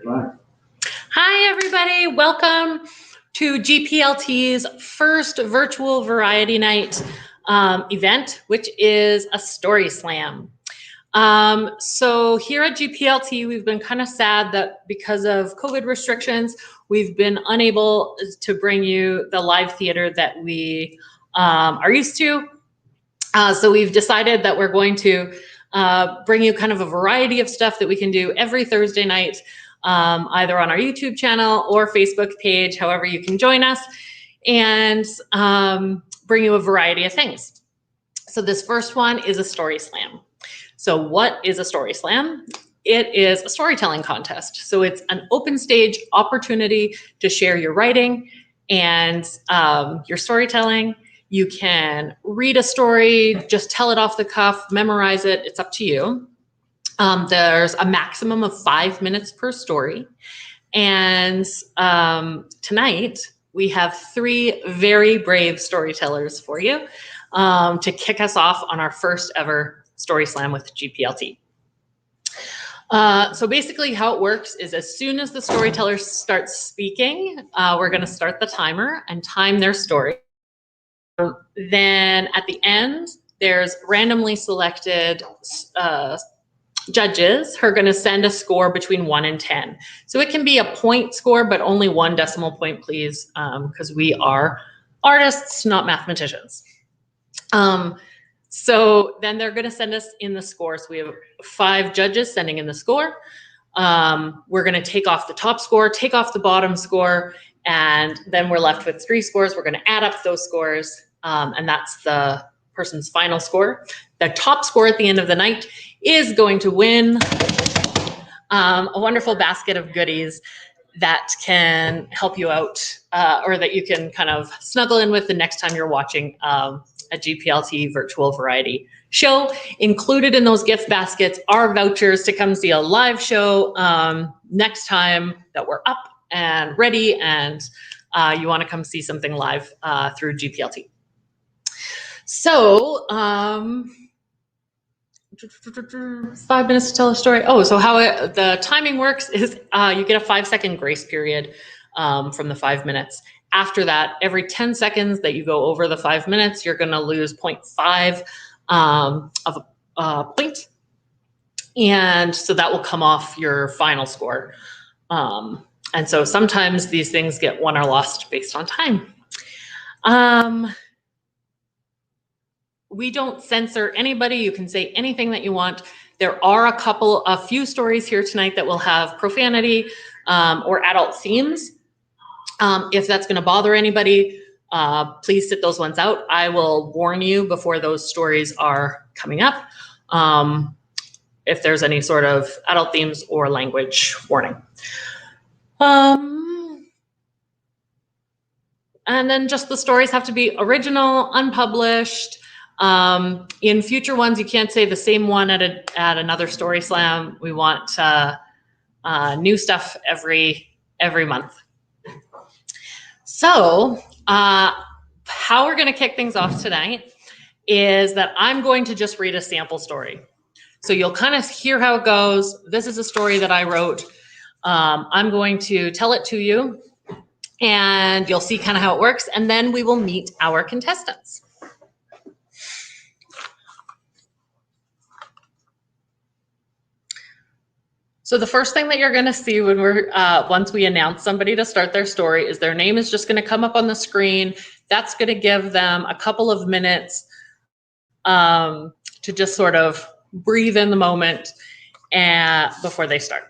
Right. Hi, everybody. Welcome to GPLT's first virtual variety night event, which is a story slam. So here at GPLT, we've been kind of sad that because of COVID restrictions, we've been unable to bring you the live theater that we are used to. So we've decided that we're going to bring you kind of a variety of stuff that we can do every Thursday night, either on our YouTube channel or Facebook page, however you can join us, and bring you a variety of things. So this first one is a story slam. So what is a story slam? It is a storytelling contest. So it's an open stage opportunity to share your writing and your storytelling. You can read a story, just tell it off the cuff, memorize it. It's up to you. There's a maximum of 5 minutes per story. And tonight, we have 3 very brave storytellers for you to kick us off on our first ever Story Slam with GPLT. So basically how it works is as soon as the storyteller starts speaking, we're going to start the timer and time their story. Then at the end, there's randomly selected judges who are going to send a score between 1 and 10. So it can be a point score, but only 1 decimal point, please, because we are artists, not mathematicians. So then they're going to send us in the score. So we have 5 judges sending in the score. We're going to take off the top score, take off the bottom score, and then we're left with 3 scores. We're going to add up those scores, and that's the person's final score. The top score at the end of the night is going to win a wonderful basket of goodies that can help you out, or that you can kind of snuggle in with the next time you're watching a GPLT virtual variety show. Included in those gift baskets are vouchers to come see a live show next time that we're up and ready, and you want to come see something live through GPLT. So 5 minutes to tell a story. Oh, so how the timing works is you get a 5-second grace period from the 5 minutes. After that, every 10 seconds that you go over the 5 minutes, you're going to lose 0.5 of a point. And so that will come off your final score. And so sometimes these things get won or lost based on time. We don't censor anybody. You can say anything that you want. There are a few stories here tonight that will have profanity or adult themes. If that's going to bother anybody, please sit those ones out. I will warn you before those stories are coming up if there's any sort of adult themes or language warning. And then just the stories have to be original, unpublished. In future ones, you can't say the same one at another story slam. We want new stuff every month. So how we're going to kick things off tonight is that I'm going to just read a sample story. So you'll kind of hear how it goes. This is a story that I wrote. I'm going to tell it to you, and you'll see kind of how it works, and then we will meet our contestants. So the first thing that you're going to see when once we announce somebody to start their story is their name is just going to come up on the screen. That's going to give them a couple of minutes to just sort of breathe in the moment before they start.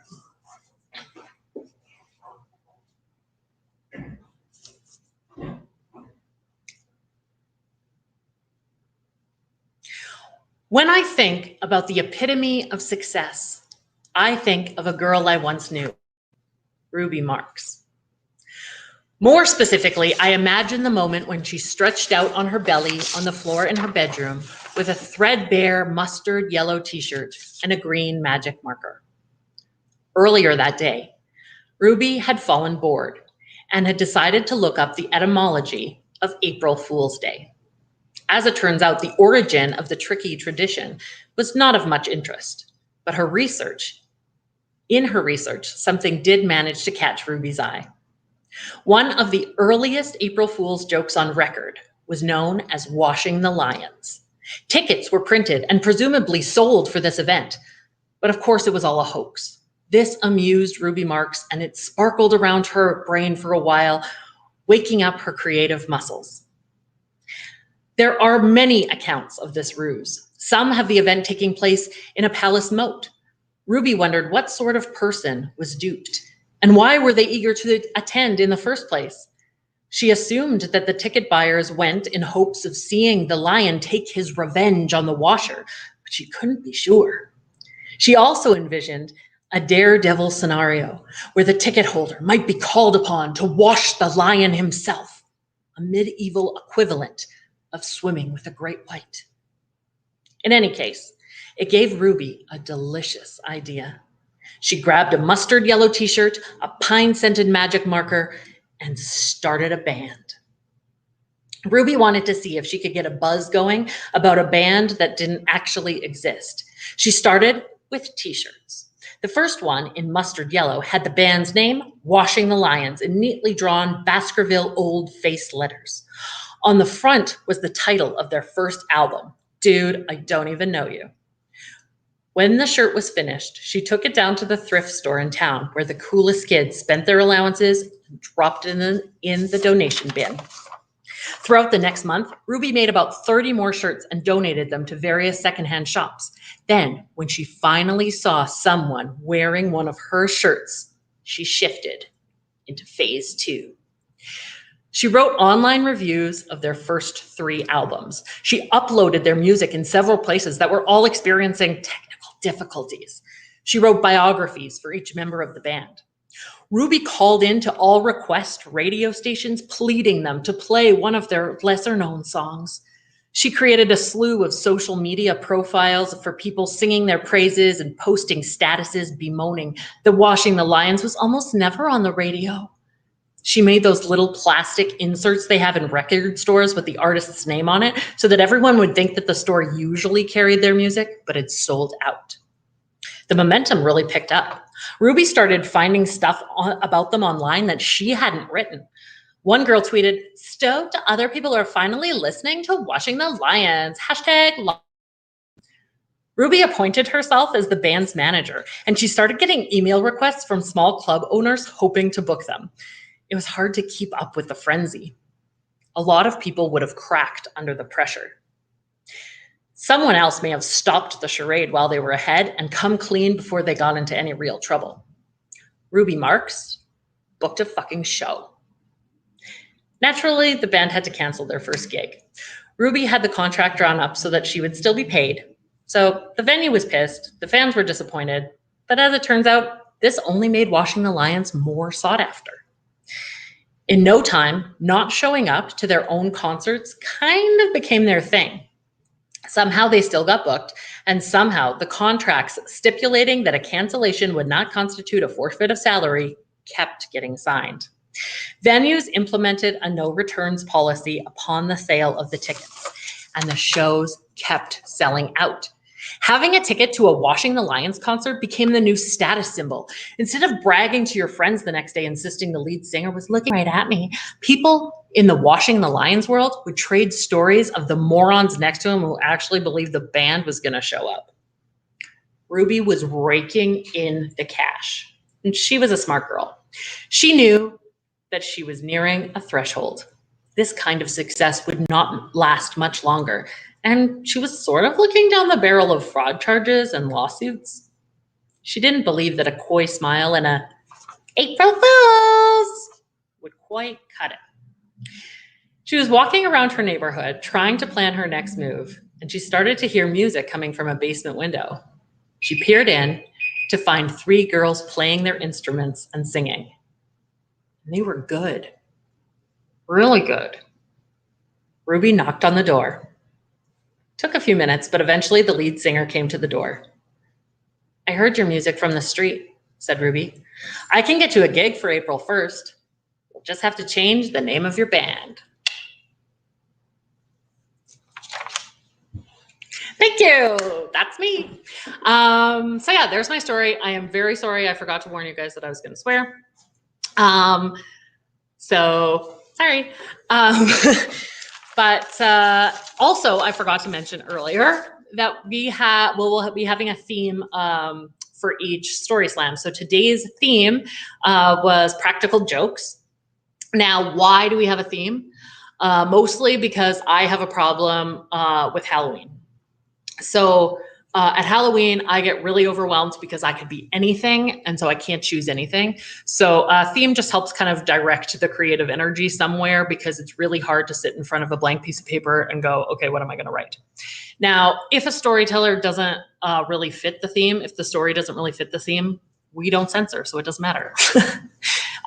When I think about the epitome of success, I think of a girl I once knew, Ruby Marks. More specifically, I imagine the moment when she stretched out on her belly on the floor in her bedroom with a threadbare mustard yellow t-shirt and a green magic marker. Earlier that day, Ruby had fallen bored and had decided to look up the etymology of April Fool's Day. As it turns out, the origin of the tricky tradition was not of much interest, but her research In her research, something did manage to catch Ruby's eye. One of the earliest April Fool's jokes on record was known as washing the lions. Tickets were printed and presumably sold for this event, but of course it was all a hoax. This amused Ruby Marks, and it sparkled around her brain for a while, waking up her creative muscles. There are many accounts of this ruse. Some have the event taking place in a palace moat. Ruby wondered what sort of person was duped, and why were they eager to attend in the first place? She assumed that the ticket buyers went in hopes of seeing the lion take his revenge on the washer, but she couldn't be sure. She also envisioned a daredevil scenario where the ticket holder might be called upon to wash the lion himself, a medieval equivalent of swimming with a great white. In any case, it gave Ruby a delicious idea. She grabbed a mustard yellow t-shirt, a pine-scented magic marker, and started a band. Ruby wanted to see if she could get a buzz going about a band that didn't actually exist. She started with t-shirts. The first one, in mustard yellow, had the band's name, Washing the Lions, in neatly drawn Baskerville old-faced letters. On the front was the title of their first album, Dude, I Don't Even Know You. When the shirt was finished, she took it down to the thrift store in town where the coolest kids spent their allowances and dropped it in the donation bin. Throughout the next month, Ruby made about 30 more shirts and donated them to various secondhand shops. Then, when she finally saw someone wearing one of her shirts, she shifted into phase 2. She wrote online reviews of their first 3 albums. She uploaded their music in several places that were all experiencing technical difficulties. She wrote biographies for each member of the band. Ruby called in to all request radio stations, pleading them to play one of their lesser-known songs. She created a slew of social media profiles for people singing their praises and posting statuses bemoaning that Washing the Lions was almost never on the radio. She made those little plastic inserts they have in record stores with the artist's name on it so that everyone would think that the store usually carried their music, but it's sold out. The momentum really picked up. Ruby started finding stuff about them online that she hadn't written. One girl tweeted, "Stoked other people are finally listening to Washing the Lions. #. Ruby appointed herself as the band's manager, and she started getting email requests from small club owners hoping to book them. It was hard to keep up with the frenzy. A lot of people would have cracked under the pressure. Someone else may have stopped the charade while they were ahead and come clean before they got into any real trouble. Ruby Marks booked a fucking show. Naturally, the band had to cancel their first gig. Ruby had the contract drawn up so that she would still be paid. So the venue was pissed, the fans were disappointed, but as it turns out, this only made Washing the Lions more sought after. In no time, not showing up to their own concerts kind of became their thing. Somehow they still got booked, and somehow the contracts stipulating that a cancellation would not constitute a forfeit of salary kept getting signed. Venues implemented a no returns policy upon the sale of the tickets, and the shows kept selling out. Having a ticket to a Washing the Lions concert became the new status symbol. Instead of bragging to your friends the next day insisting the lead singer was looking right at me, people in the Washing the Lions world would trade stories of the morons next to him who actually believed the band was going to show up. Ruby was raking in the cash, and she was a smart girl. She knew that she was nearing a threshold. This kind of success would not last much longer, and she was sort of looking down the barrel of fraud charges and lawsuits. She didn't believe that a coy smile and a "April Fools" would quite cut it. She was walking around her neighborhood trying to plan her next move, and she started to hear music coming from a basement window. She peered in to find 3 girls playing their instruments and singing. And they were good. Really good. Ruby knocked on the door. Took a few minutes, but eventually the lead singer came to the door. "I heard your music from the street," said Ruby. "I can get you a gig for April 1st. You'll just have to change the name of your band." Thank Thank you. That's me. So yeah, there's my story. I am very sorry. I forgot to warn you guys that I was going to swear. So sorry. But also, I forgot to mention earlier that we'll be having a theme for each story slam. So today's theme was practical jokes. Now, why do we have a theme? Mostly because I have a problem with Halloween. So at Halloween, I get really overwhelmed because I could be anything, and so I can't choose anything. So theme just helps kind of direct the creative energy somewhere, because it's really hard to sit in front of a blank piece of paper and go, okay, what am I going to write? Now, if a storyteller doesn't really fit the theme, if the story doesn't really fit the theme, we don't censor, so it doesn't matter.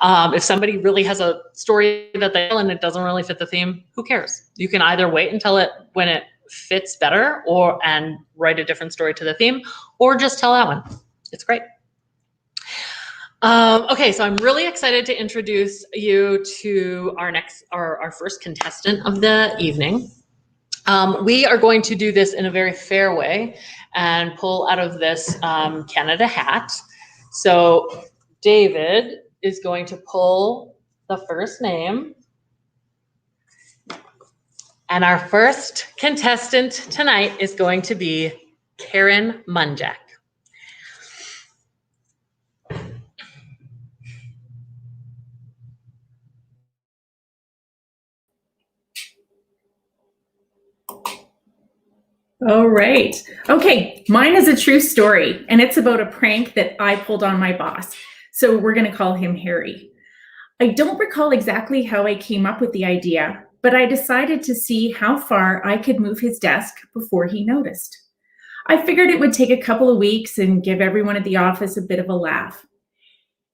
If somebody really has a story that they tell and it doesn't really fit the theme, who cares? You can either wait until when it fits better and write a different story to the theme, or just tell that one. It's great. Okay, so I'm really excited to introduce you to our first contestant of the evening. We are going to do this in a very fair way and pull out of this Canada hat. So David is going to pull the first name. And our first contestant tonight is going to be Karen Munjak. All right. Okay, mine is a true story, and it's about a prank that I pulled on my boss. So we're going to call him Harry. I don't recall exactly how I came up with the idea, but I decided to see how far I could move his desk before he noticed. I figured it would take a couple of weeks and give everyone at the office a bit of a laugh.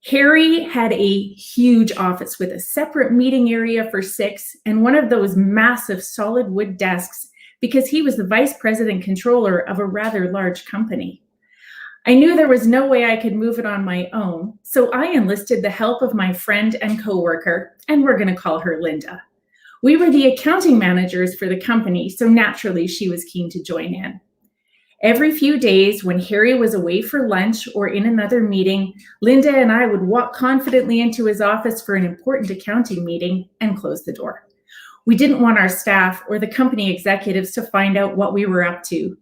Harry had a huge office with a separate meeting area for 6 and one of those massive solid wood desks, because he was the vice president controller of a rather large company. I knew there was no way I could move it on my own, so I enlisted the help of my friend and coworker, and we're going to call her Linda. We were the accounting managers for the company, so naturally she was keen to join in. Every few days, when Harry was away for lunch or in another meeting, Linda and I would walk confidently into his office for an important accounting meeting and close the door. We didn't want our staff or the company executives to find out what we were up to.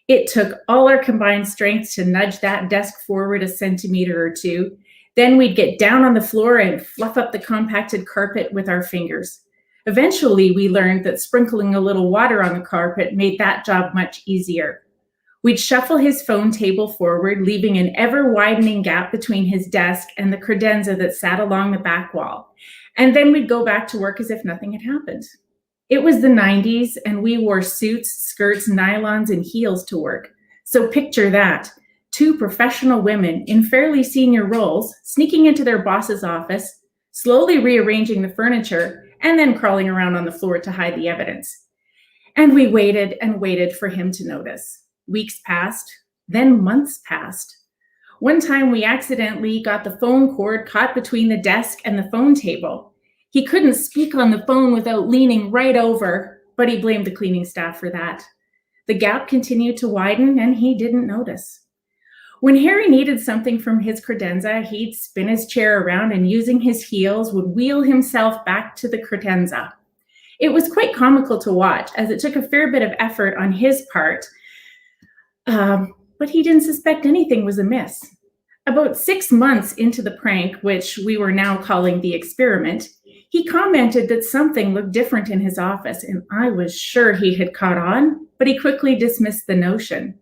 It took all our combined strength to nudge that desk forward a centimeter or two. Then we'd get down on the floor and fluff up the compacted carpet with our fingers. Eventually, we learned that sprinkling a little water on the carpet made that job much easier. We'd shuffle his phone table forward, leaving an ever-widening gap between his desk and the credenza that sat along the back wall. And then we'd go back to work as if nothing had happened. It was the 90s, and we wore suits, skirts, nylons, and heels to work. So picture that. 2 professional women in fairly senior roles sneaking into their boss's office, slowly rearranging the furniture, and then crawling around on the floor to hide the evidence. And we waited and waited for him to notice. Weeks passed, then months passed. One time we accidentally got the phone cord caught between the desk and the phone table. He couldn't speak on the phone without leaning right over, but he blamed the cleaning staff for that. The gap continued to widen, and he didn't notice. When Harry needed something from his credenza, he'd spin his chair around and, using his heels, would wheel himself back to the credenza. It was quite comical to watch, as it took a fair bit of effort on his part, but he didn't suspect anything was amiss. About 6 months into the prank, which we were now calling the experiment, he commented that something looked different in his office, and I was sure he had caught on, but he quickly dismissed the notion.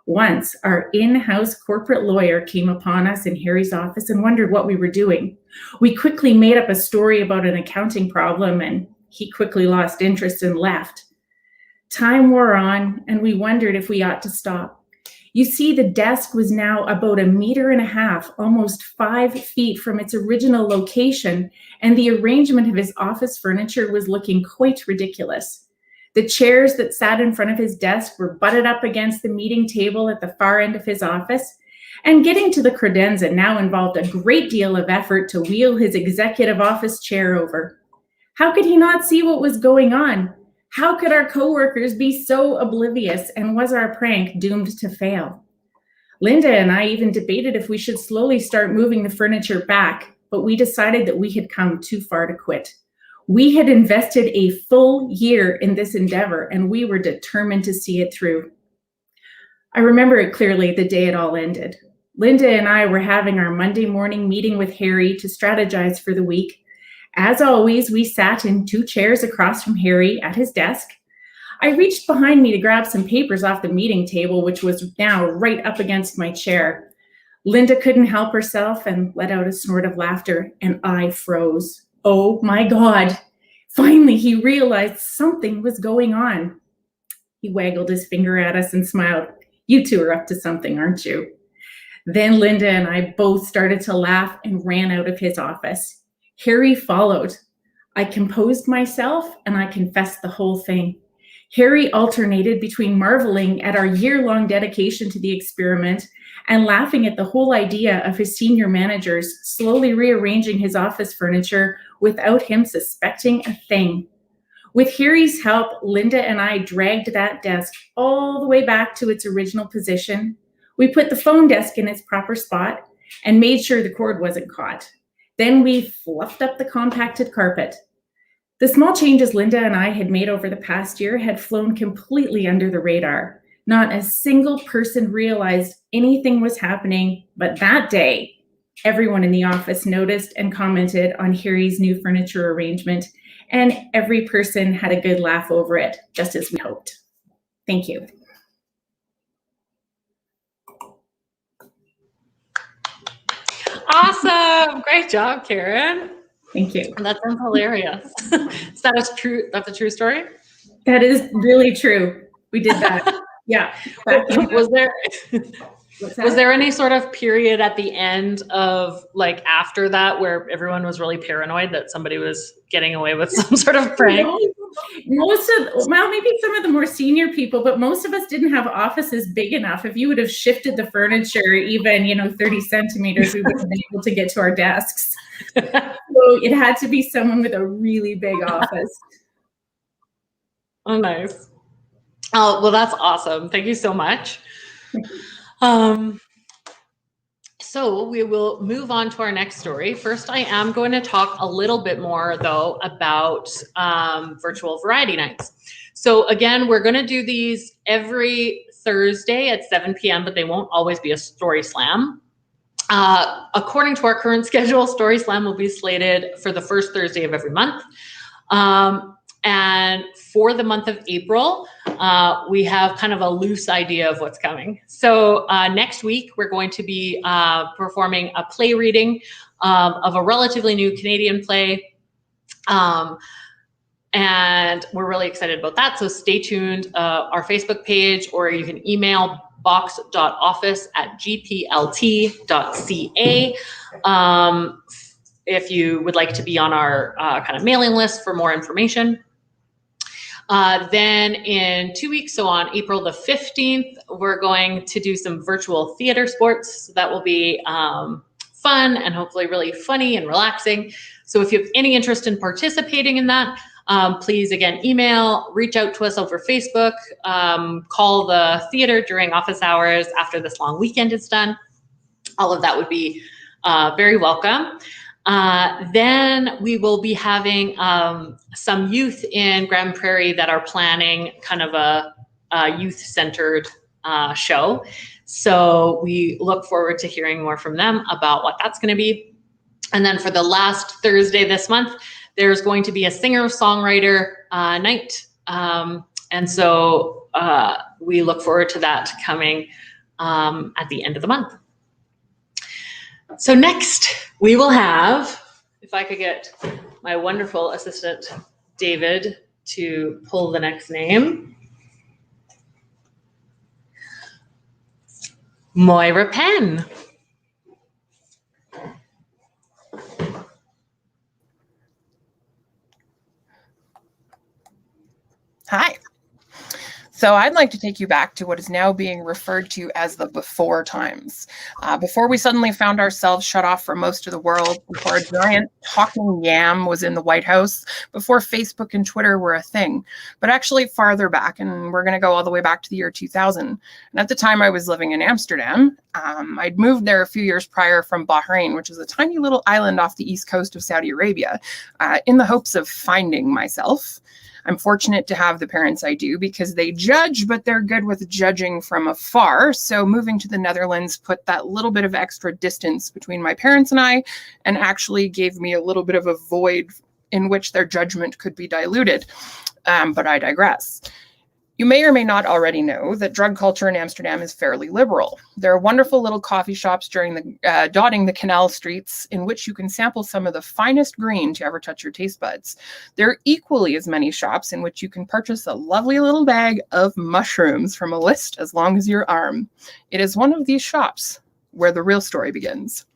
Once, our in-house corporate lawyer came upon us in Harry's office and wondered what we were doing. We quickly made up a story about an accounting problem, and he quickly lost interest and left. Time wore on, and we wondered if we ought to stop. You see, the desk was now about 1.5 meters, almost 5 feet from its original location, and the arrangement of his office furniture was looking quite ridiculous. The chairs that sat in front of his desk were butted up against the meeting table at the far end of his office, and getting to the credenza now involved a great deal of effort to wheel his executive office chair over. How could he not see what was going on? How could our coworkers be so oblivious, and was our prank doomed to fail? Linda and I even debated if we should slowly start moving the furniture back, but we decided that we had come too far to quit. We had invested a full year in this endeavor, and we were determined to see it through. I remember it clearly the day it all ended. Linda and I were having our Monday morning meeting with Harry to strategize for the week. As always, we sat in 2 chairs across from Harry at his desk. I reached behind me to grab some papers off the meeting table, which was now right up against my chair. Linda couldn't help herself and let out a snort of laughter, and I froze. Oh my God. Finally, he realized something was going on. He waggled his finger at us and smiled. You two are up to something, aren't you? Then Linda and I both started to laugh and ran out of his office. Harry followed. I composed myself and I confessed the whole thing. Harry alternated between marveling at our year-long dedication to the experiment and laughing at the whole idea of his senior managers slowly rearranging his office furniture without him suspecting a thing. With Harry's help, Linda and I dragged that desk all the way back to its original position. We put the phone desk in its proper spot and made sure the cord wasn't caught. Then we fluffed up the compacted carpet. The small changes Linda and I had made over the past year had flown completely under the radar. Not a single person realized anything was happening, but that day, everyone in the office noticed and commented on Harry's new furniture arrangement, and every person had a good laugh over it, just as we hoped. Thank you. Awesome. Great job, Karen. Thank you. That sounds hilarious. Is that true? That's a true story? That is really true. We did that. Yeah. Was there any sort of period at the end of like after that where everyone was really paranoid that somebody was getting away with some sort of prank? Maybe some of the more senior people, but most of us didn't have offices big enough. If you would have shifted the furniture even, 30 centimeters, we would have been able to get to our desks. So it had to be someone with a really big office. Oh, nice. Oh, well, that's awesome. Thank you so much. So we will move on to our next story. First, I am going to talk a little bit more, though, about virtual variety nights. So again, we're going to do these every Thursday at 7 p.m., but they won't always be a story slam. According to our current schedule, Story Slam will be slated for the first Thursday of every month. And for the month of April, we have kind of a loose idea of what's coming. So next week, we're going to be performing a play reading of a relatively new Canadian play. And we're really excited about that. So stay tuned, our Facebook page, or you can email box.office@gplt.ca if you would like to be on our kind of mailing list for more information. Then in 2 weeks, so on April the 15th, we're going to do some virtual theater sports. So that will be fun and hopefully really funny and relaxing. So if you have any interest in participating in that, please, again, email, reach out to us over Facebook, call the theater during office hours after this long weekend is done. All of that would be very welcome. Then we will be having some youth in Grand Prairie that are planning kind of a youth-centered show. So we look forward to hearing more from them about what that's going to be. And then for the last Thursday this month, there's going to be a singer-songwriter night. And so we look forward to that coming at the end of the month. So next we will have, if I could get my wonderful assistant, David, to pull the next name. Moira Penn. Hi. So I'd like to take you back to what is now being referred to as the before times. Before we suddenly found ourselves shut off from most of the world, before a giant talking yam was in the White House, before Facebook and Twitter were a thing, but actually farther back, and we're going to go all the way back to the year 2000. And at the time I was living in Amsterdam, I'd moved there a few years prior from Bahrain, which is a tiny little island off the east coast of Saudi Arabia, in the hopes of finding myself. I'm fortunate to have the parents I do because they judge, but they're good with judging from afar. So moving to the Netherlands put that little bit of extra distance between my parents and I, and actually gave me a little bit of a void in which their judgment could be diluted. But I digress. You may or may not already know that drug culture in Amsterdam is fairly liberal. There are wonderful little coffee shops dotting the canal streets in which you can sample some of the finest green to ever touch your taste buds. There are equally as many shops in which you can purchase a lovely little bag of mushrooms from a list as long as your arm. It is one of these shops where the real story begins.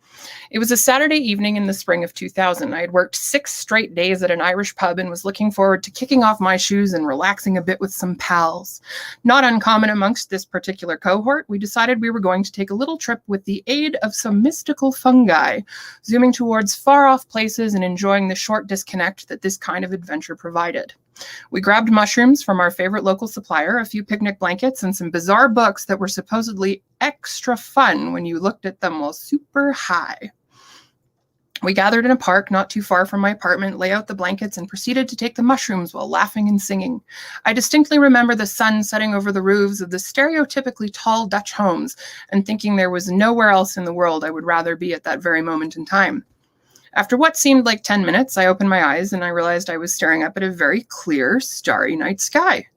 It was a Saturday evening in the spring of 2000. I had worked 6 straight days at an Irish pub and was looking forward to kicking off my shoes and relaxing a bit with some pals. Not uncommon amongst this particular cohort, we decided we were going to take a little trip with the aid of some mystical fungi, zooming towards far-off places and enjoying the short disconnect that this kind of adventure provided. We grabbed mushrooms from our favorite local supplier, a few picnic blankets, and some bizarre books that were supposedly extra fun when you looked at them while super high. We gathered in a park not too far from my apartment, lay out the blankets, and proceeded to take the mushrooms while laughing and singing. I distinctly remember the sun setting over the roofs of the stereotypically tall Dutch homes and thinking there was nowhere else in the world I would rather be at that very moment in time. After what seemed like 10 minutes, I opened my eyes and I realized I was staring up at a very clear, starry night sky.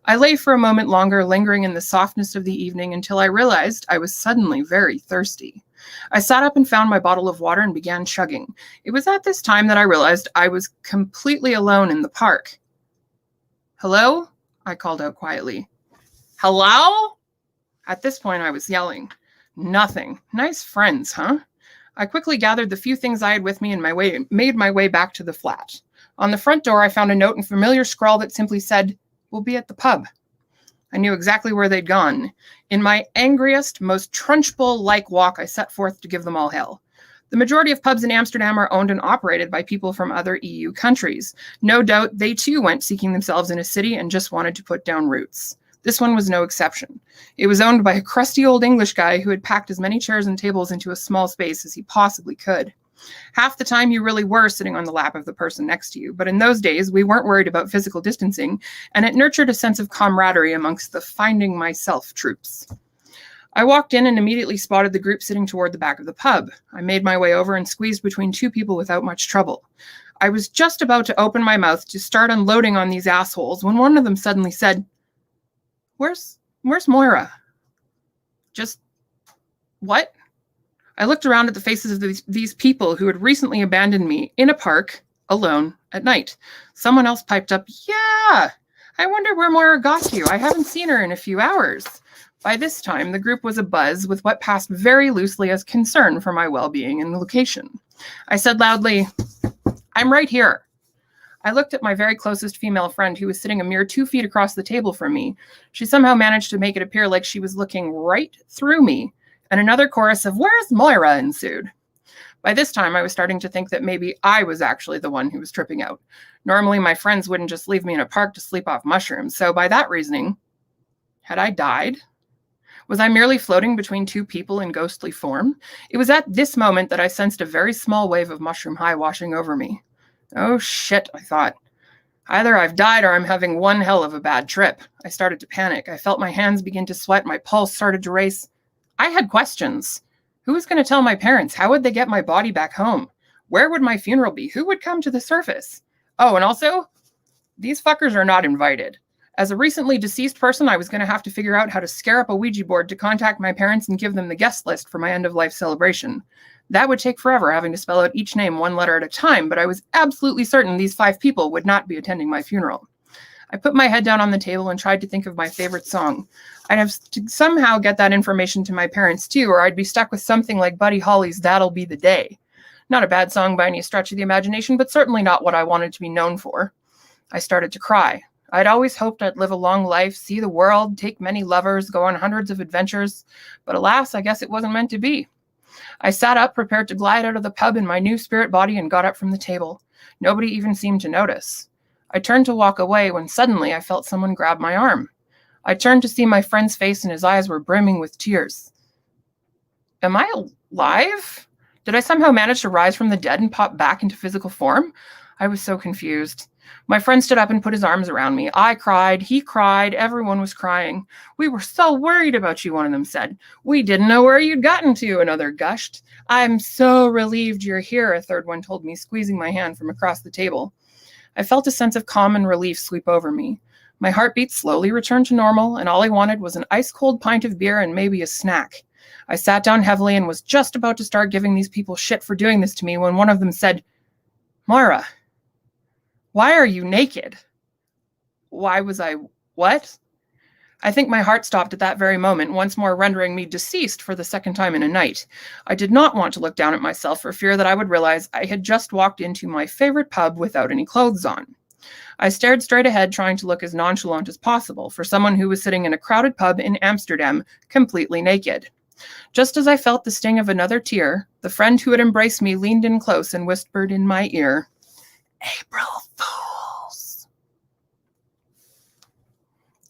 I lay for a moment longer, lingering in the softness of the evening until I realized I was suddenly very thirsty. I sat up and found my bottle of water and began chugging. It was at this time that I realized I was completely alone in the park. "Hello?" I called out quietly. "Hello?" At this point, I was yelling. Nothing. Nice friends, huh? I quickly gathered the few things I had with me and made my way back to the flat. On the front door, I found a note in familiar scrawl that simply said, "We'll be at the pub." I knew exactly where they'd gone. In my angriest, most Trunchbull-like walk, I set forth to give them all hell. The majority of pubs in Amsterdam are owned and operated by people from other EU countries. No doubt they too went seeking themselves in a city and just wanted to put down roots. This one was no exception. It was owned by a crusty old English guy who had packed as many chairs and tables into a small space as he possibly could. Half the time you really were sitting on the lap of the person next to you, but in those days we weren't worried about physical distancing, and it nurtured a sense of camaraderie amongst the finding myself troops. I walked in and immediately spotted the group sitting toward the back of the pub. I made my way over and squeezed between 2 people without much trouble. I was just about to open my mouth to start unloading on these assholes when one of them suddenly said, Where's Moira?" Just, what? I looked around at the faces of these people who had recently abandoned me in a park, alone, at night. Someone else piped up, "Yeah, I wonder where Moira got to. I haven't seen her in a few hours." By this time, the group was abuzz with what passed very loosely as concern for my well-being and location. I said loudly, "I'm right here." I looked at my very closest female friend who was sitting a mere 2 feet across the table from me. She somehow managed to make it appear like she was looking right through me, and another chorus of "Where's Moira?" ensued. By this time, I was starting to think that maybe I was actually the one who was tripping out. Normally, my friends wouldn't just leave me in a park to sleep off mushrooms, so by that reasoning, had I died? Was I merely floating between 2 people in ghostly form? It was at this moment that I sensed a very small wave of mushroom high washing over me. Oh shit, I thought. Either I've died or I'm having one hell of a bad trip. I started to panic. I felt my hands begin to sweat. My pulse started to race. I had questions. Who was going to tell my parents? How would they get my body back home? Where would my funeral be? Who would come to the surface? Oh, and also, these fuckers are not invited. As a recently deceased person, I was going to have to figure out how to scare up a Ouija board to contact my parents and give them the guest list for my end-of-life celebration. That would take forever, having to spell out each name 1 letter at a time, but I was absolutely certain these 5 people would not be attending my funeral. I put my head down on the table and tried to think of my favorite song. I'd have to somehow get that information to my parents too, or I'd be stuck with something like Buddy Holly's "That'll Be the Day." Not a bad song by any stretch of the imagination, but certainly not what I wanted to be known for. I started to cry. I'd always hoped I'd live a long life, see the world, take many lovers, go on hundreds of adventures, but alas, I guess it wasn't meant to be. I sat up, prepared to glide out of the pub in my new spirit body, and got up from the table. Nobody even seemed to notice. I turned to walk away when suddenly I felt someone grab my arm. I turned to see my friend's face, and his eyes were brimming with tears. Am I alive? Did I somehow manage to rise from the dead and pop back into physical form? I was so confused. My friend stood up and put his arms around me. I cried, he cried, everyone was crying. We were so worried about you, one of them said. We didn't know where you'd gotten to, another gushed. I'm so relieved you're here, a third one told me, squeezing my hand from across the table. I felt a sense of calm and relief sweep over me. My heartbeat slowly returned to normal, and all I wanted was an ice-cold pint of beer and maybe a snack. I sat down heavily and was just about to start giving these people shit for doing this to me when one of them said, Moira, why are you naked? Why was I what? I think my heart stopped at that very moment, once more rendering me deceased for the second time in a night. I did not want to look down at myself for fear that I would realize I had just walked into my favorite pub without any clothes on. I stared straight ahead, trying to look as nonchalant as possible for someone who was sitting in a crowded pub in Amsterdam, completely naked. Just as I felt the sting of another tear, the friend who had embraced me leaned in close and whispered in my ear, April Fools.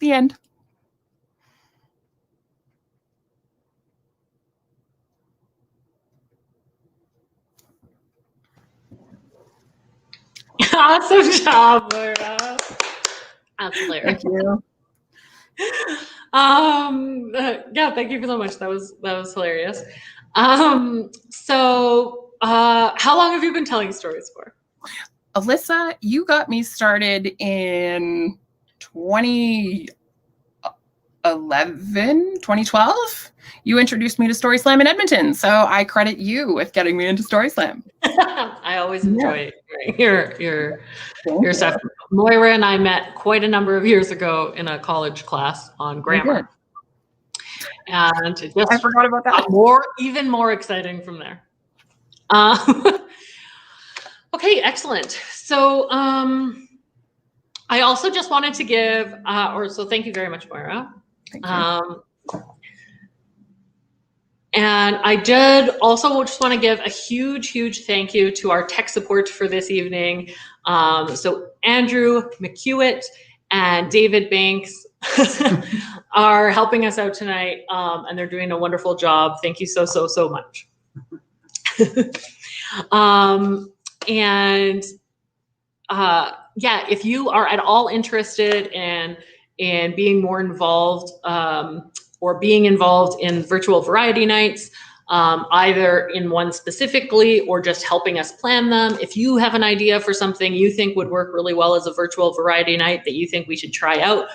The end. Awesome job, Laura. That's hilarious. Thank you. Yeah, thank you so much. That was hilarious. How long have you been telling stories for? Alyssa, you got me started in 2012. You introduced me to Story Slam in Edmonton, so I credit you with getting me into Story Slam. I always enjoy your stuff. Moira and I met quite a number of years ago in a college class on grammar. And it just I forgot about that. Even more exciting from there. Okay, excellent. So I also just wanted to give, thank you very much, Moira. Thank you. And I did also just want to give a huge thank you to our tech support for this evening. So Andrew McHewitt and David Banks are helping us out tonight, and they're doing a wonderful job. Thank you so much. If you are at all interested in being more involved, or being involved in virtual variety nights, either in one specifically or just helping us plan them. If you have an idea for something you think would work really well as a virtual variety night that you think we should try out,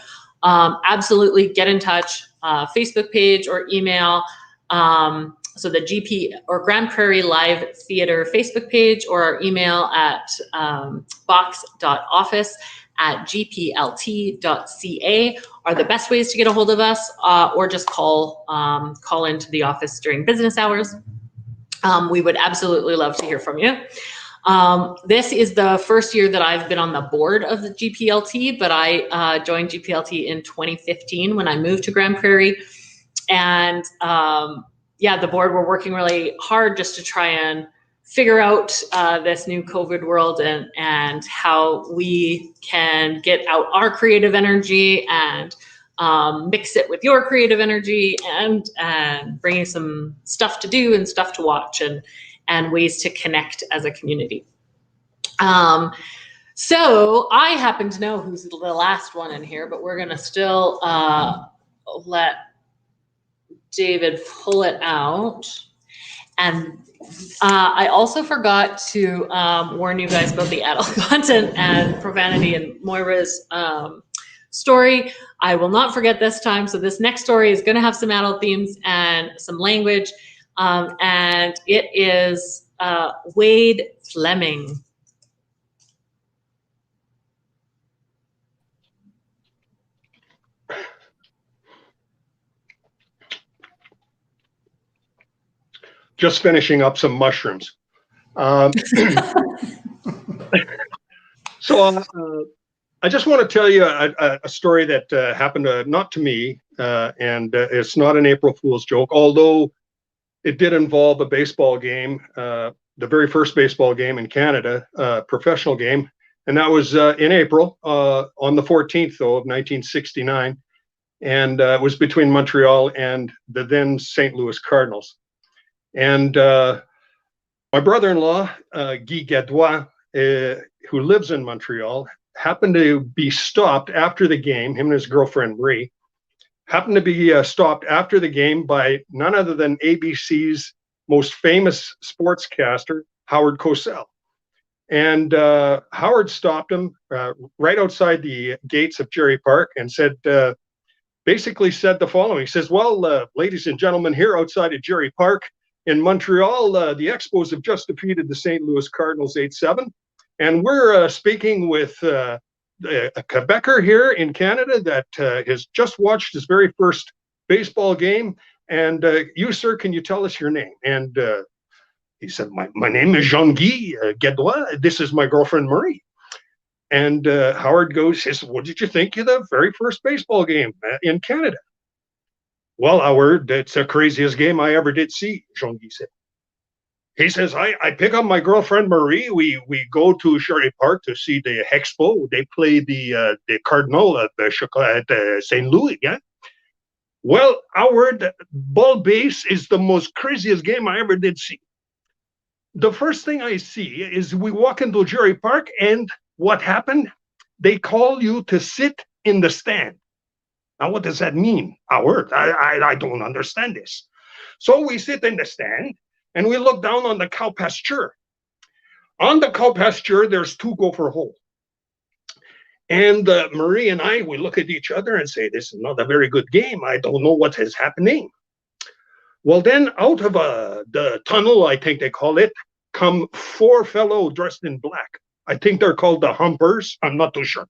absolutely get in touch, Facebook page or email. So the GP or Grand Prairie Live Theater Facebook page, or our email at box.office@gplt.ca are the best ways to get a hold of us, or just call into the office during business hours. We would absolutely love to hear from you. This is the first year that I've been on the board of the GPLT, but I joined GPLT in 2015 when I moved to Grand Prairie. And the board, we're working really hard just to try and figure out this new COVID world and how we can get out our creative energy and mix it with your creative energy and bringing some stuff to do and stuff to watch and ways to connect as a community. So I happen to know who's the last one in here, but we're gonna still let David pull it out. And I also forgot to warn you guys about the adult content and profanity in Moira's story. I will not forget this time. So this next story is going to have some adult themes and some language. And it is Wade Fleming. Just finishing up some mushrooms. So I I just want to tell you a story that happened not to me, and it's not an April Fool's joke, although it did involve a baseball game, the very first baseball game in Canada, professional game, and that was in April, on the 14th, though, of 1969, and it was between Montreal and the then St. Louis Cardinals. And my brother-in-law, Guy Gadois, who lives in Montreal, happened to be stopped after the game, him and his girlfriend, Marie, happened to be stopped after the game by none other than ABC's most famous sportscaster, Howard Cosell. And Howard stopped him right outside the gates of Jerry Park and said, basically said the following. He says, well, ladies and gentlemen, here outside of Jerry Park in Montreal, the Expos have just defeated the St. Louis Cardinals 8-7. And we're speaking with a Quebecer here in Canada that has just watched his very first baseball game. And you, sir, can you tell us your name? And he said, my name is Jean-Guy Gadois. This is my girlfriend, Marie. And Howard goes, says, what did you think of the very first baseball game in Canada? Well, Howard, it's the craziest game I ever did see, Jean-Guy said. He says, I pick up my girlfriend, Marie. We go to Sherry Park to see the Expo. They play the Cardinal at St. Louis, yeah? Well, Howard, ball base is the most craziest game I ever did see. The first thing I see is we walk into Jerry Park, and what happened? They call you to sit in the stand. Now, what does that mean, Howard? I don't understand this. So we sit in the stand, and we look down on the cow pasture. On the cow pasture, there's 2 gopher holes. And Marie and I, we look at each other and say, this is not a very good game. I don't know what is happening. Well, then out of the tunnel, I think they call it, come 4 fellows dressed in black. I think they're called the humpers. I'm not too sure.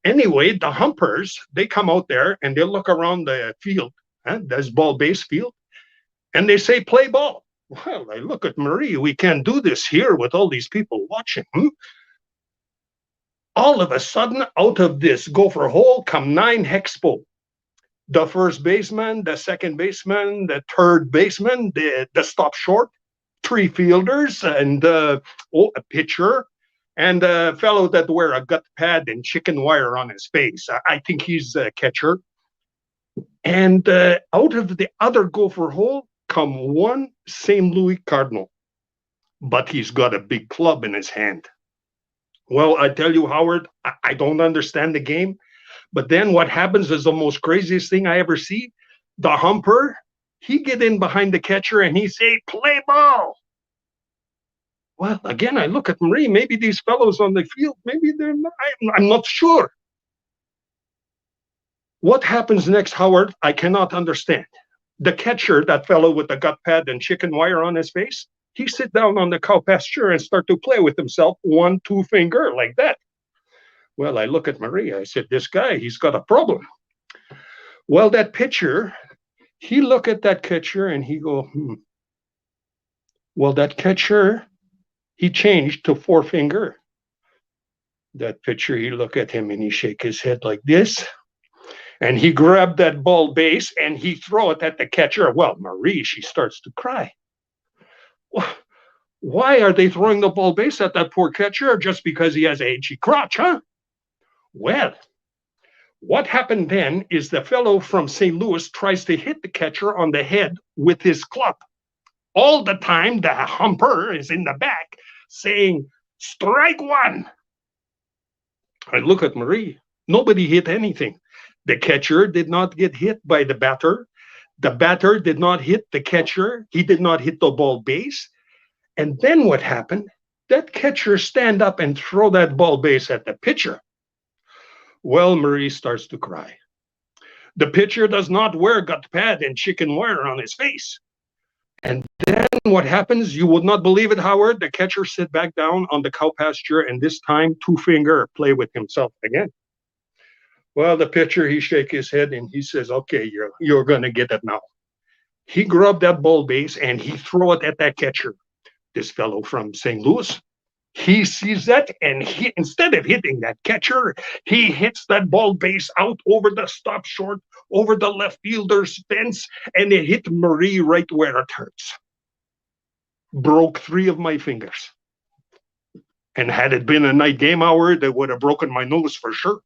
Anyway, the humpers, they come out there and they look around the field, this ball base field, and they say, play ball. Well, I look at Marie, we can't do this here with all these people watching. All of a sudden, out of this gopher hole come 9 Hexpo. The first baseman, the second baseman, the third baseman, the stop short, 3 fielders, and a pitcher, and a fellow that wear a gut pad and chicken wire on his face. I think he's a catcher. And out of the other gopher hole come 1 St. Louis Cardinal, but he's got a big club in his hand. Well, I tell you, Howard, I don't understand the game, but then what happens is the most craziest thing I ever see. The humper, he get in behind the catcher and he say, play ball. Well, again, I look at Marie, maybe these fellows on the field, maybe they're not, I'm not sure. What happens next, Howard, I cannot understand. The catcher, that fellow with the gut pad and chicken wire on his face, he sit down on the cow pasture and start to play with himself, 1-2 finger like that. Well, I look at Marie, I said, this guy, he's got a problem. Well, that pitcher, he look at that catcher and he go, Well, that catcher, he changed to 4 finger. That pitcher, he look at him and he shake his head like this. And he grabbed that ball base and he throw it at the catcher. Well, Marie, she starts to cry. Why are they throwing the ball base at that poor catcher? Just because he has a itchy crotch, huh? Well, what happened then is the fellow from St. Louis tries to hit the catcher on the head with his club. All the time, the humper is in the back saying, strike 1. I look at Marie. Nobody hit anything. The catcher did not get hit by the batter. The batter did not hit the catcher. He did not hit the ball base. And then what happened? That catcher stand up and throw that ball base at the pitcher. Well, Marie starts to cry. The pitcher does not wear gut pad and chicken wire on his face. And then what happens? You would not believe it, Howard. The catcher sit back down on the cow pasture and this time 2 finger play with himself again. Well, the pitcher, he shake his head and he says, okay, you're going to get it now. He grabbed that ball base and he throw it at that catcher, this fellow from St. Louis. He sees that, and he, instead of hitting that catcher, he hits that ball base out over the stop short, over the left fielder's fence, and it hit Marie right where it hurts. Broke 3 of my fingers. And had it been a night game hour, that would have broken my nose for sure.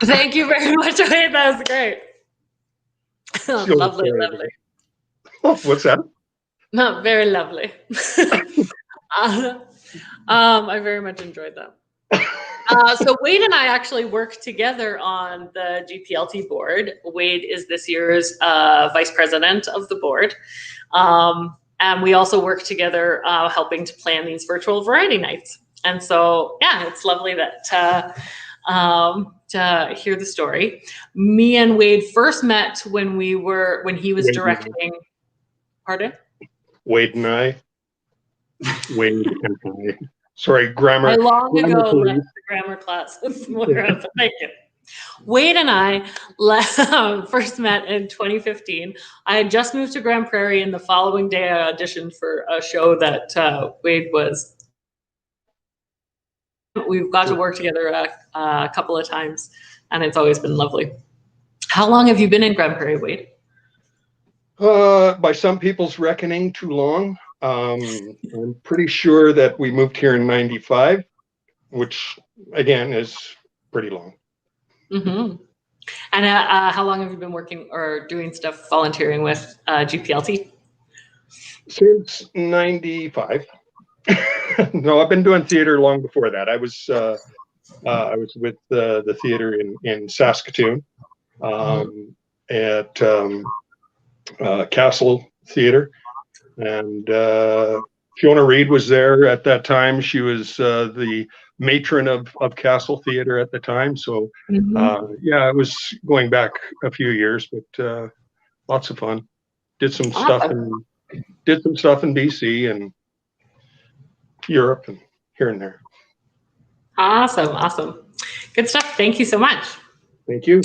Thank you very much, Wade. That was great. Lovely, lovely. Oh, what's that? Not very lovely. I very much enjoyed that. So Wade and I actually work together on the GPLT board. Wade is this year's vice president of the board. And we also work together helping to plan these virtual variety nights. And so, yeah, it's lovely that to hear the story. Me and Wade first met when he was directing. Pardon? Wade and I. Wade and I. Sorry, grammar. I long ago police. left the grammar class. Thank you. Wade and I first met in 2015. I had just moved to Grand Prairie, and the following day I auditioned for a show that Wade was. We've got to work together a couple of times, and it's always been lovely. How long have you been in Grand Prairie, Wade? By some people's reckoning, too long. I'm pretty sure that we moved here in '95, which again is pretty long. Mm-hmm. And how long have you been working or doing stuff, volunteering with GPLT? Since '95. No, I've been doing theater long before that. I was with the theater in Saskatoon at Castle Theater, and Fiona Reed was there at that time. She was the matron of Castle Theater at the time. So yeah, it was going back a few years, but lots of fun. Did some stuff in BC and Europe and here and there. Awesome. Good stuff. Thank you so much. Thank you.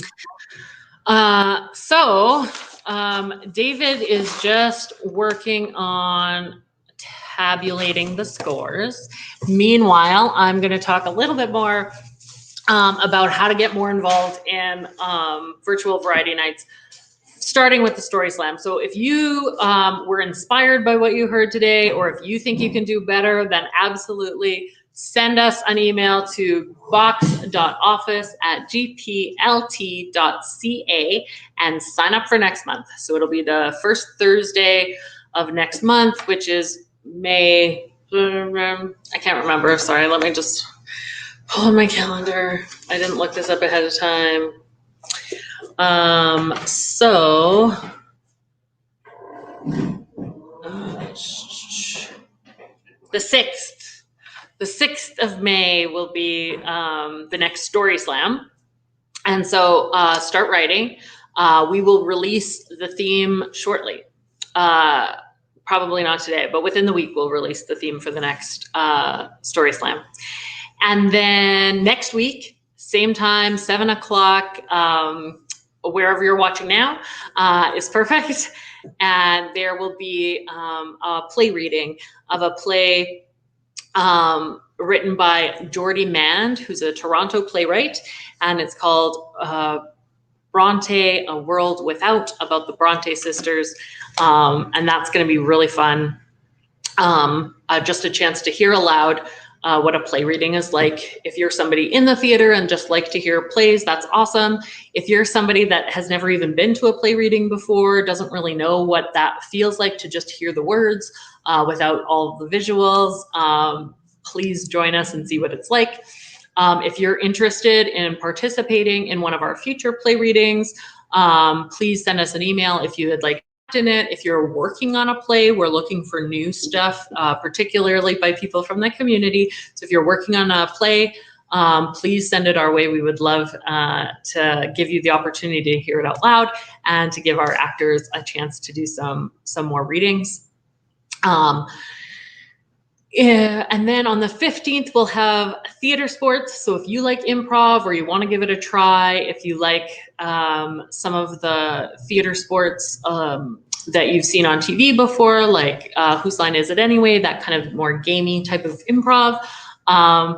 David is just working on tabulating the scores. Meanwhile, I'm going to talk a little bit more about how to get more involved in virtual variety nights, starting with the Story Slam. So if you were inspired by what you heard today, or if you think you can do better, then absolutely send us an email to box.office@gplt.ca and sign up for next month. So it'll be the first Thursday of next month, which is May. I can't remember. Sorry, let me just pull on my calendar. I didn't look this up ahead of time. So the 6th of May will be the next Story Slam. And so start writing. We will release the theme shortly. Probably not today, but within the week, we'll release the theme for the next Story Slam. And then next week, same time, 7 o'clock, wherever you're watching now is perfect. And there will be a play reading of a play written by Geordie Mand, who's a Toronto playwright, and it's called Bronte, A World Without, about the Bronte sisters, and that's going to be really fun. Just a chance to hear aloud what a play reading is like. If you're somebody in the theater and just like to hear plays, that's awesome. If you're somebody that has never even been to a play reading before, doesn't really know what that feels like to just hear the words without all of the visuals, please join us and see what it's like. If you're interested in participating in one of our future play readings, please send us an email if you would like in it. If you're working on a play, we're looking for new stuff, particularly by people from the community. So if you're working on a play, please send it our way. We would love to give you the opportunity to hear it out loud and to give our actors a chance to do some more readings. Yeah, and then on the 15th, we'll have theater sports. So if you like improv or you want to give it a try, if you like some of the theater sports that you've seen on TV before, like Whose Line Is It Anyway, that kind of more gaming type of improv,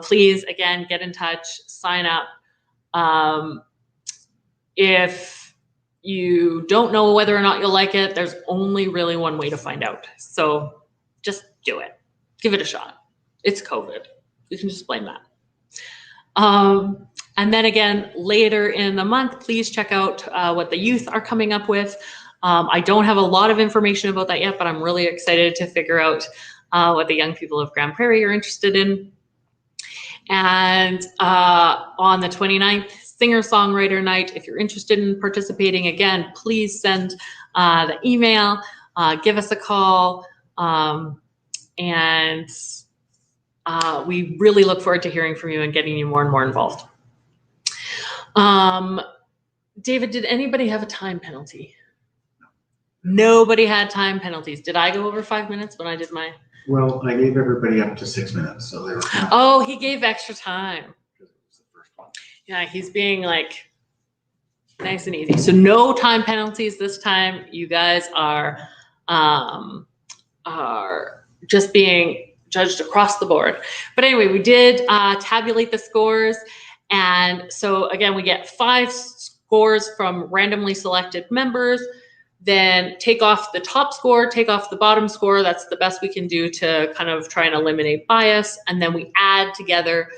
please, again, get in touch, sign up. If you don't know whether or not you'll like it, there's only really one way to find out. So just do it. Give it a shot. It's COVID. You can just blame that. And then again, later in the month, please check out what the youth are coming up with. I don't have a lot of information about that yet, but I'm really excited to figure out what the young people of Grand Prairie are interested in. And on the 29th, singer-songwriter night. If you're interested in participating, again, please send the email, give us a call, and we really look forward to hearing from you and getting you more and more involved. David, did anybody have a time penalty? Nobody had time penalties. Did I go over 5 minutes when I did my? Well, I gave everybody up to 6 minutes, so they were. Oh, he gave extra time. Yeah, he's being like nice and easy. So no time penalties this time. You guys are just being judged across the board. But anyway, we did tabulate the scores. And so again, we get 5 scores from randomly selected members, then take off the top score, take off the bottom score. That's the best we can do to kind of try and eliminate bias. And then we add together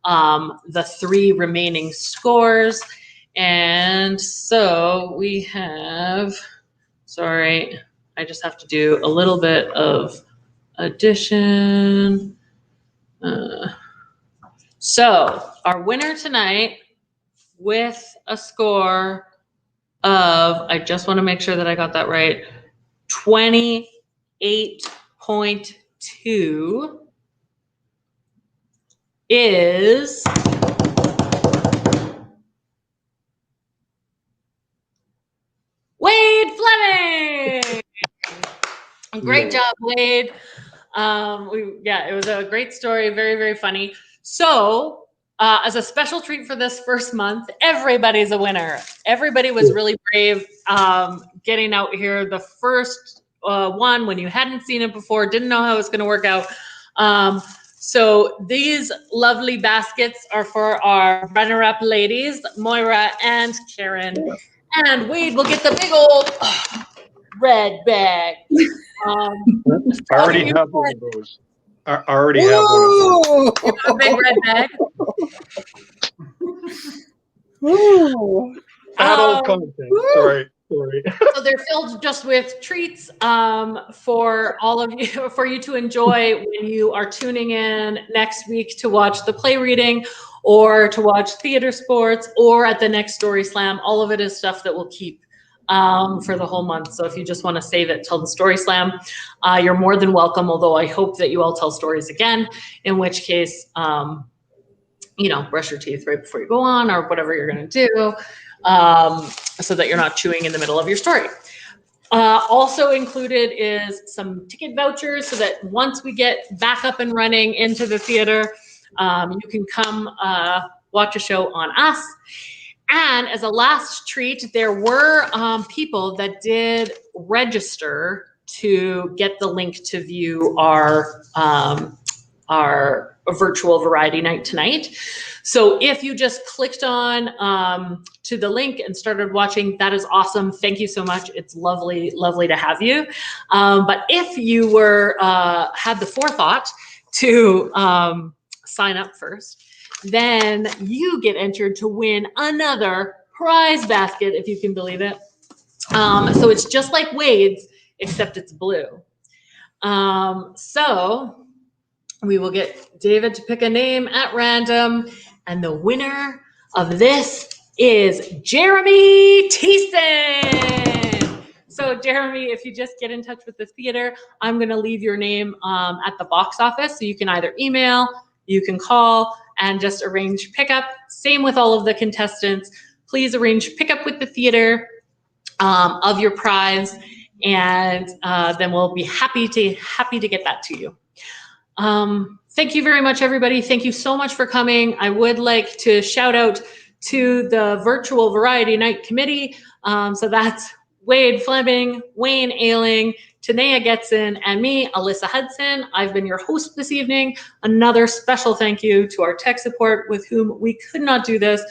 the 3 remaining scores. And so we have, sorry, I just have to do a little bit of addition. So our winner tonight with a score of, I just want to make sure that I got that right, 28.2 is Wade Fleming. Great job, Wade. It was a great story, very, very funny. So as a special treat for this first month, everybody's a winner. Everybody was really brave getting out here. The first one, when you hadn't seen it before, didn't know how it was going to work out. So these lovely baskets are for our runner-up ladies, Moira and Karen. And Wade will get the big old red bag. I already have one of those. I already have one of those. A big red bag. Adult content. Sorry. So they're filled just with treats for all of you, for you to enjoy when you are tuning in next week to watch the play reading or to watch theater sports or at the next Story Slam. All of it is stuff that will keep for the whole month. So if you just want to save it till the Story Slam, you're more than welcome. Although I hope that you all tell stories again, in which case, brush your teeth right before you go on or whatever you're going to do. So that you're not chewing in the middle of your story. Also included is some ticket vouchers so that once we get back up and running into the theater, you can come watch a show on us. And as a last treat, there were people that did register to get the link to view our virtual variety night tonight. So if you just clicked on to the link and started watching, that is awesome. Thank you so much. It's lovely, lovely to have you. But if you were had the forethought to sign up first, then you get entered to win another prize basket, if you can believe it. So it's just like Wade's, except it's blue. So we will get David to pick a name at random, and the winner of this is Jeremy Thiessen. So Jeremy, if you just get in touch with the theater, I'm going to leave your name at the box office, so you can either email, you can call, and just arrange pickup. Same with all of the contestants. Please arrange pickup with the theater of your prize, and then we'll be happy to get that to you. Thank you very much, everybody. Thank you so much for coming. I would like to shout out to the Virtual Variety Night Committee. So that's Wade Fleming, Wayne Ailing, Tanea Getson, and me, Alyssa Hudson. I've been your host this evening. Another special thank you to our tech support with whom we could not do this.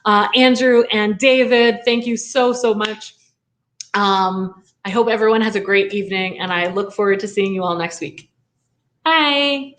Andrew and David, thank you so, so much. I hope everyone has a great evening, and I look forward to seeing you all next week. Bye.